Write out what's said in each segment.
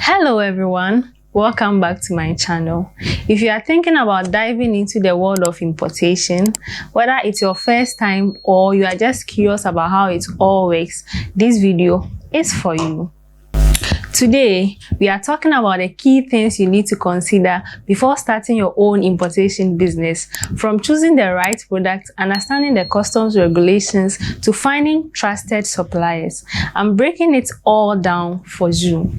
Hello everyone, welcome back to my channel. If you are thinking about diving into the world of importation, whether it's your first time or you are just curious about how it all works, this video is for you. Today, we are talking about the key things you need to consider before starting your own importation business, from choosing the right product, understanding the customs regulations, to finding trusted suppliers. I'm breaking it all down for you.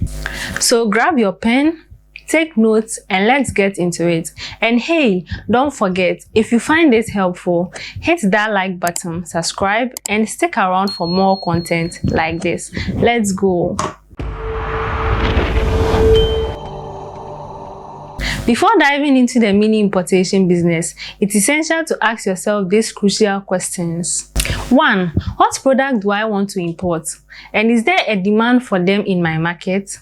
So grab your pen, take notes, and let's get into it. And hey, don't forget, if you find this helpful, hit that like button, subscribe, and stick around for more content like this. Let's go. Before diving into the mini importation business, it's essential to ask yourself these crucial questions. 1. What product do I want to import? And is there a demand for them in my market?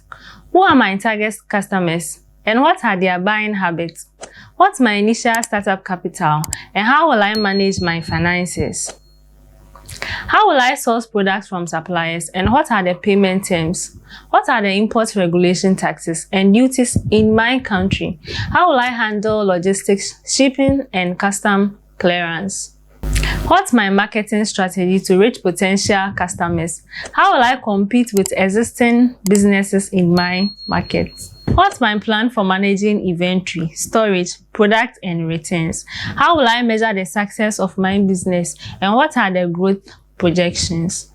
Who are my target customers? And what are their buying habits? What's my initial startup capital? And how will I manage my finances? How will I source products from suppliers, and what are the payment terms? What are the import regulation taxes and duties in my country? How will I handle logistics, shipping, and custom clearance? What's my marketing strategy to reach potential customers? How will I compete with existing businesses in my market? What's my plan for managing inventory, storage, product, and returns? How will I measure the success of my business, and what are the growth projections?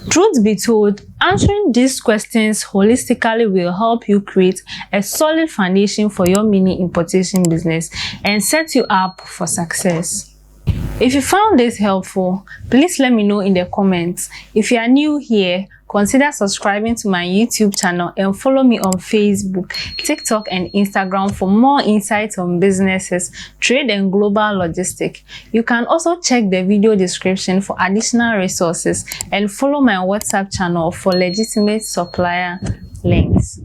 Truth be told, answering these questions holistically will help you create a solid foundation for your mini importation business and set you up for success. If you found this helpful, please let me know in the comments. If you are new here, consider subscribing to my YouTube channel and follow me on Facebook, TikTok, and Instagram for more insights on businesses, trade, and global logistics. You can also check the video description for additional resources and follow my WhatsApp channel for legitimate supplier links.